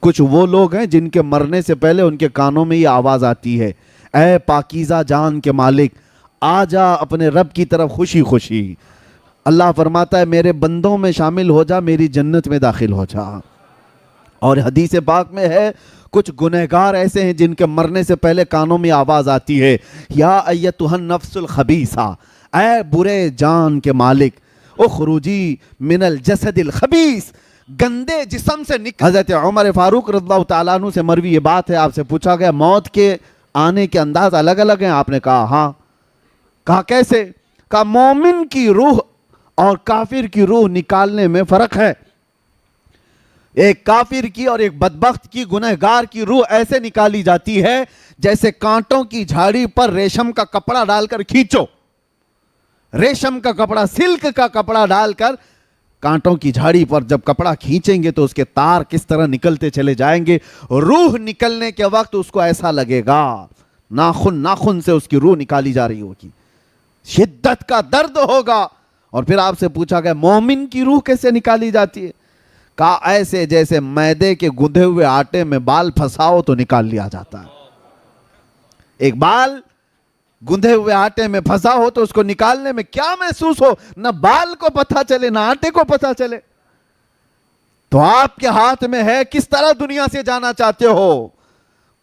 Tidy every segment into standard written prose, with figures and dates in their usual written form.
کچھ وہ لوگ ہیں جن کے مرنے سے پہلے ان کے کانوں میں یہ آواز آتی ہے، اے پاکیزہ جان کے مالک، آ جا اپنے رب کی طرف خوشی خوشی۔ اللہ فرماتا ہے میرے بندوں میں شامل ہو جا، میری جنت میں داخل ہو جا۔ اور حدیث پاک میں ہے کچھ گنہگار ایسے ہیں جن کے مرنے سے پہلے کانوں میں آواز آتی ہے، یا ایتھا النفس الخبیثہ، اے برے جان کے مالک، اخرجی من الجسد الخبیث، گندے جسم سے نکل۔ حضرت عمر فاروق رضی اللہ تعالیٰ عنہ سے مروی یہ بات ہے، آپ سے پوچھا گیا موت کے آنے کے انداز الگ الگ ہیں؟ آپ نے کہا ہاں۔ کہا کیسے؟ کہا مومن کی روح اور کافر کی روح نکالنے میں فرق ہے۔ ایک کافر کی اور ایک بدبخت کی، گنہگار کی روح ایسے نکالی جاتی ہے جیسے کانٹوں کی جھاڑی پر ریشم کا کپڑا ڈال کر کھینچو، ریشم کا کپڑا، سلک کا کپڑا ڈال کر کانٹوں کی جھاڑی پر جب کپڑا کھینچیں گے تو اس کے تار کس طرح نکلتے چلے جائیں گے۔ روح نکلنے کے وقت اس کو ایسا لگے گا ناخن سے اس کی روح نکالی جا رہی ہوگی، شدت کا درد ہوگا۔ اور پھر آپ سے پوچھا گیا مومن کی روح کیسے نکالی جاتی ہے؟ کہا ایسے جیسے میدے کے گندھے ہوئے آٹے میں بال پھنساؤ تو نکال لیا جاتا ہے۔ ایک بال گندھے ہوئے آٹے میں پھنسا ہو تو اس کو نکالنے میں کیا محسوس ہو، نہ بال کو پتہ چلے نہ آٹے کو پتہ چلے۔ تو آپ کے ہاتھ میں ہے کس طرح دنیا سے جانا چاہتے ہو۔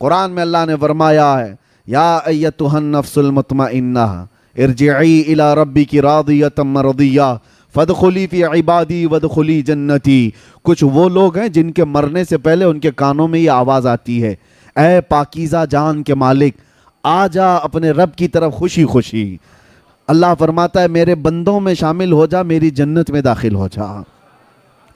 قرآن میں اللہ نے فرمایا ہے یا ایتھا النفس المطمئنہ ارجعی الی ربک راضیۃ مرضیہ فادخلی فی عبادی وادخلی جنتی۔ کچھ وہ لوگ ہیں جن کے مرنے سے پہلے ان کے کانوں میں یہ آواز آتی ہے، اے پاکیزہ جان کے مالک، آ جا اپنے رب کی طرف خوشی خوشی۔ اللہ فرماتا ہے میرے بندوں میں شامل ہو جا، میری جنت میں داخل ہو جا۔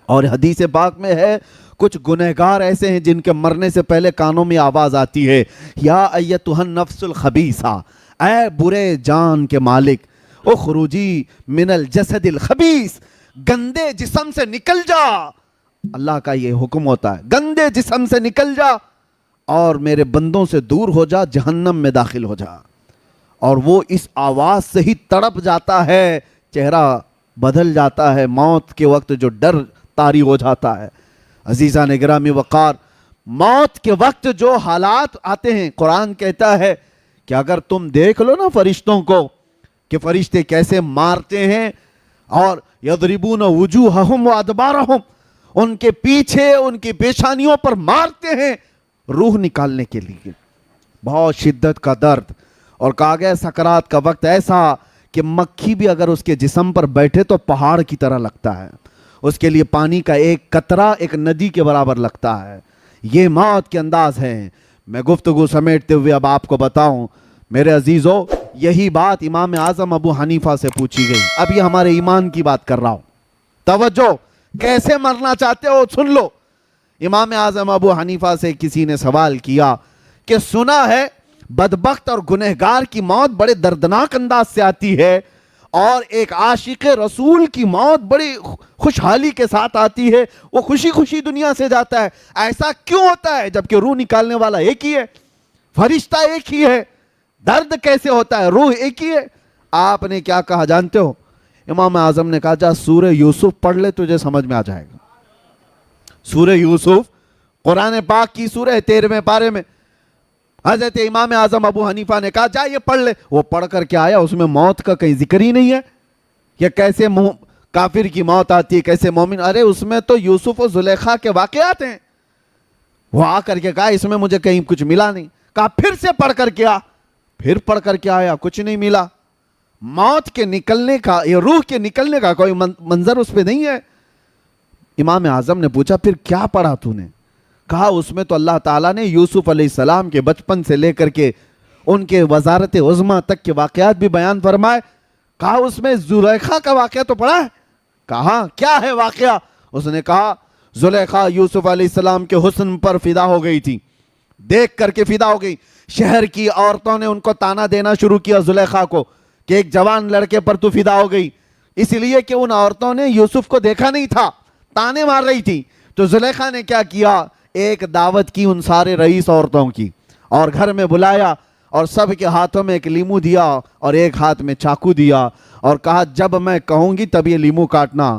اور حدیث پاک میں ہے کچھ گنہگار ایسے ہیں جن کے مرنے سے پہلے کانوں میں آواز آتی ہے، یا ایتھا النفس الخبیثہ، اے برے جان کے مالک، اخرجی من الجسد الخبیث، گندے جسم سے نکل جا۔ اللہ کا یہ حکم ہوتا ہے، گندے جسم سے نکل جا اور میرے بندوں سے دور ہو جا، جہنم میں داخل ہو جا۔ اور وہ اس آواز سے ہی تڑپ جاتا ہے، چہرہ بدل جاتا ہے، موت کے وقت جو ڈر طاری ہو جاتا ہے۔ عزیزان گرامی وقار، موت کے وقت جو حالات آتے ہیں، قرآن کہتا ہے کہ اگر تم دیکھ لو نا فرشتوں کو کہ فرشتے کیسے مارتے ہیں، اور یضربون وجوہہم وادبارہم، ان کے پیچھے ان کی پیشانیوں پر مارتے ہیں روح نکالنے کے لیے، بہت شدت کا درد۔ اور کہا گیا سکرات کا وقت ایسا کہ مکھی بھی اگر اس کے جسم پر بیٹھے تو پہاڑ کی طرح لگتا ہے، اس کے لیے پانی کا ایک قطرہ ایک ندی کے برابر لگتا ہے۔ یہ موت کے انداز ہیں۔ میں گفتگو سمیٹتے ہوئے اب آپ کو بتاؤں میرے عزیزو، یہی بات امام اعظم ابو حنیفہ سے پوچھی گئی۔ اب یہ ہمارے ایمان کی بات کر رہا ہوں، توجہ، کیسے مرنا چاہتے ہو سن لو۔ امام اعظم ابو حنیفہ سے کسی نے سوال کیا کہ سنا ہے بدبخت اور گنہگار کی موت بڑے دردناک انداز سے آتی ہے، اور ایک عاشق رسول کی موت بڑی خوشحالی کے ساتھ آتی ہے، وہ خوشی خوشی دنیا سے جاتا ہے۔ ایسا کیوں ہوتا ہے جبکہ روح نکالنے والا ایک ہی ہے، فرشتہ ایک ہی ہے؟ درد کیسے ہوتا ہے؟ روح ایک ہی ہے۔ آپ نے کیا کہا جانتے ہو؟ امام اعظم نے کہا جا سورہ یوسف پڑھ لے، تجھے سمجھ میں آ جائے گا۔ سورہ یوسف قرآن پاک کی سورہ 13ویں پارے میں حضرت امام اعظم ابو حنیفہ نے کہا جا یہ پڑھ لے۔ وہ پڑھ کر کے آیا، اس میں موت کا کہیں ذکر ہی نہیں ہے، کہ کیسے کافر کی موت آتی ہے، کیسے مومن۔ ارے اس میں تو یوسف و زلیخا کے واقعات ہیں۔ وہ آ کر کے کہا اس میں مجھے کہیں کچھ ملا نہیں۔ کہا پھر سے پڑھ کر کے آ، پھر پڑھ کر کے آیا، کچھ نہیں ملا۔ موت کے نکلنے کا، یہ روح کے نکلنے کا کوئی منظر اس پہ نہیں ہے۔ امام اعظم نے پوچھا پھر کیا پڑھا تو نے؟ کہا اس میں تو اللہ تعالیٰ نے یوسف علیہ السلام کے بچپن سے لے کر کے ان کے وزارت عظمیٰ تک کے واقعات بھی بیان فرمائے۔ کہا اس میں زلیخا کا واقعہ تو پڑھا ہے؟ کہا کیا ہے واقعہ؟ اس نے کہا زلیخا یوسف علیہ السلام کے حسن پر فدا ہو گئی تھی، دیکھ کر کے فدا ہو گئی۔ شہر کی عورتوں نے ان کو تانا دینا شروع کیا زلیخا کو کہ ایک جوان لڑکے پر تو فدا ہو گئی، اس لیے کہ ان عورتوں نے یوسف کو دیکھا نہیں تھا، تانے مار رہی تھی۔ تو زلیخا نے کیا کیا، ایک دعوت کی ان سارے رئیس عورتوں کی، اور گھر میں بلایا، اور سب کے ہاتھوں میں ایک لیمو دیا اور ایک ہاتھ میں چاقو دیا، اور کہا جب میں کہوں گی تب یہ لیمو کاٹنا،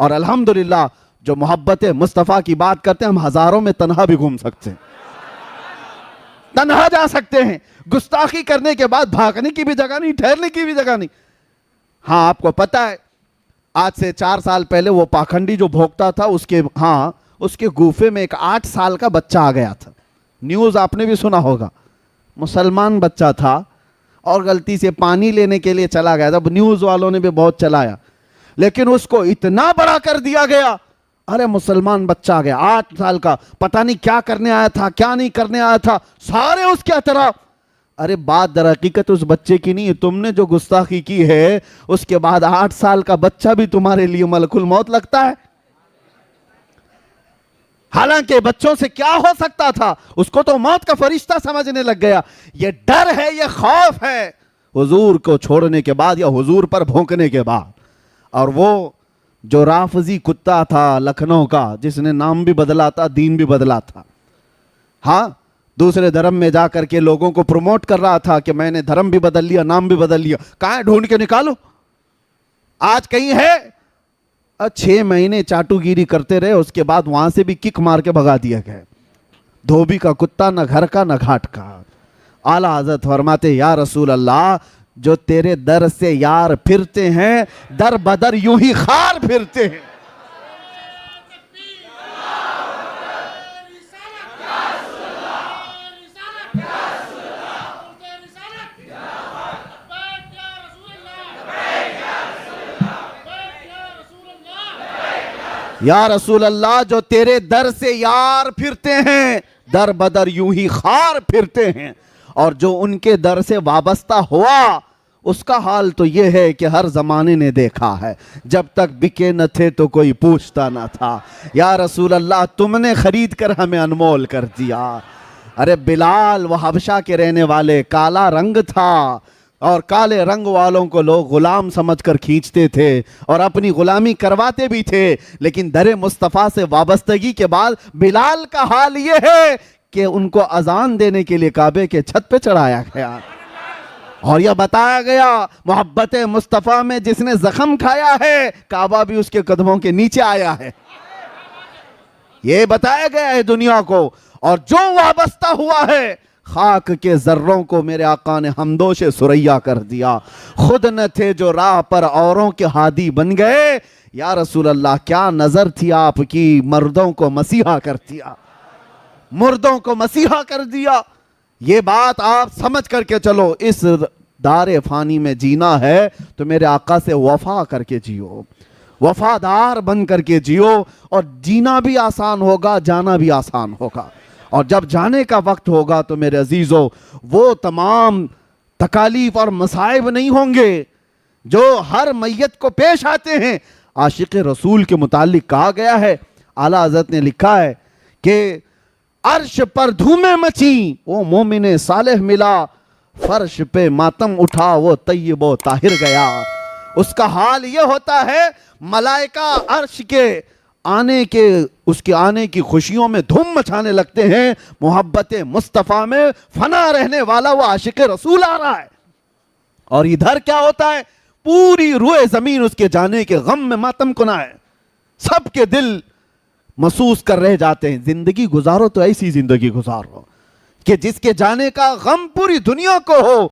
اور الحمدللہ جو محبت مصطفیٰ کی بات کرتے ہیں، ہم ہزاروں میں تنہا بھی گھوم سکتے ہیں، تنہا جا سکتے ہیں، گستاخی کرنے کے بعد بھاگنے کی بھی جگہ نہیں، ٹھہرنے کی بھی جگہ نہیں۔ ہاں آپ کو پتا ہے آج سے 4 سال پہلے وہ پاکھنڈی جو بھوکتا تھا اس کے گوفے میں ایک 8 سال کا بچہ آ گیا تھا، نیوز آپ نے بھی سنا ہوگا، مسلمان بچہ تھا اور غلطی سے پانی لینے کے لیے چلا گیا تھا، نیوز والوں نے بھی بہت چلایا، لیکن اس کو اتنا بڑا کر دیا گیا، ارے مسلمان بچہ آ گیا 8 سال کا، پتہ نہیں کیا کرنے آیا تھا کیا نہیں کرنے آیا تھا، سارے اس کے اطراف۔ ارے بات در حقیقت اس بچے کی نہیں ہے، تم نے جو گستاخی کی ہے اس کے بعد 8 سال کا بچہ بھی تمہارے لیے ملک الموت لگتا ہے۔ حالانکہ بچوں سے کیا ہو سکتا تھا، اس کو تو موت کا فرشتہ سمجھنے لگ گیا۔ یہ ڈر ہے، یہ خوف ہے حضور کو چھوڑنے کے بعد یا حضور پر بھونکنے کے بعد۔ اور وہ جو رافضی کتا تھا لکھنؤ کا، جس نے نام بھی بدلا تھا دین بھی بدلا تھا، ہاں دوسرے دھرم میں جا کر کے لوگوں کو پروموٹ کر رہا تھا کہ میں نے دھرم بھی بدل لیا نام بھی بدل لیا، کہاں ہے ڈھونڈ کے نکالو، آج کہیں ہے؟ 6 مہینے چاٹو گیری کرتے رہے، اس کے بعد وہاں سے بھی کک مار کے بھگا دیا گیا۔ دھوبی کا کتا، نہ گھر کا نہ گھاٹ کا۔ اعلیٰ حضرت فرماتے یا رسول اللہ جو تیرے در سے یار پھرتے ہیں در بدر یوں ہی خار پھرتے ہیں۔ یا رسول اللہ جو تیرے در سے یار پھرتے ہیں در بدر یوں ہی خار پھرتے ہیں، اور جو ان کے در سے وابستہ ہوا اس کا حال تو یہ ہے کہ ہر زمانے نے دیکھا ہے، جب تک بکے نہ تھے تو کوئی پوچھتا نہ تھا۔ یا رسول اللہ تم نے خرید کر ہمیں انمول کر دیا۔ ارے بلال وہ حبشہ کے رہنے والے، کالا رنگ تھا اور کالے رنگ والوں کو لوگ غلام سمجھ کر کھینچتے تھے اور اپنی غلامی کرواتے بھی تھے، لیکن در مصطفیٰ سے وابستگی کے بعد بلال کا حال یہ ہے کہ ان کو اذان دینے کے لیے کعبے کے چھت پہ چڑھایا گیا، اور یہ بتایا گیا محبت مصطفیٰ میں جس نے زخم کھایا ہے کعبہ بھی اس کے قدموں کے نیچے آیا ہے، یہ بتایا گیا ہے دنیا کو۔ اور جو وابستہ ہوا ہے خاک کے ذروں کو میرے آقا نے ہمدوش سریا کر دیا، خود نہ تھے جو راہ پر اوروں کے ہادی بن گئے۔ یا رسول اللہ کیا نظر تھی آپ کی، مردوں کو مسیحا کر دیا، مردوں کو مسیحا کر دیا۔ یہ بات آپ سمجھ کر کے چلو، اس دار فانی میں جینا ہے تو میرے آقا سے وفا کر کے جیو، وفادار بن کر کے جیو، اور جینا بھی آسان ہوگا جانا بھی آسان ہوگا۔ اور جب جانے کا وقت ہوگا تو میرے عزیزو وہ تمام تکالیف اور مصائب نہیں ہوں گے جو ہر میت کو پیش آتے ہیں۔ عاشق رسول کے متعلق کہا گیا ہے، اعلیٰ حضرت نے لکھا ہے کہ عرش پر دھومیں مچیں وہ مومن صالح ملا، فرش پہ ماتم اٹھا وہ طیب و طاہر گیا۔ اس کا حال یہ ہوتا ہے ملائکہ عرش کے اس کے آنے کی خوشیوں میں دھوم مچانے لگتے ہیں، محبت مصطفیٰ میں فنا رہنے والا وہ عاشق رسول آ رہا ہے، اور ادھر کیا ہوتا ہے پوری روئے زمین اس کے جانے کے غم میں ماتم کنا ہے، سب کے دل محسوس کر رہ جاتے ہیں۔ زندگی گزارو تو ایسی زندگی گزارو کہ جس کے جانے کا غم پوری دنیا کو ہو،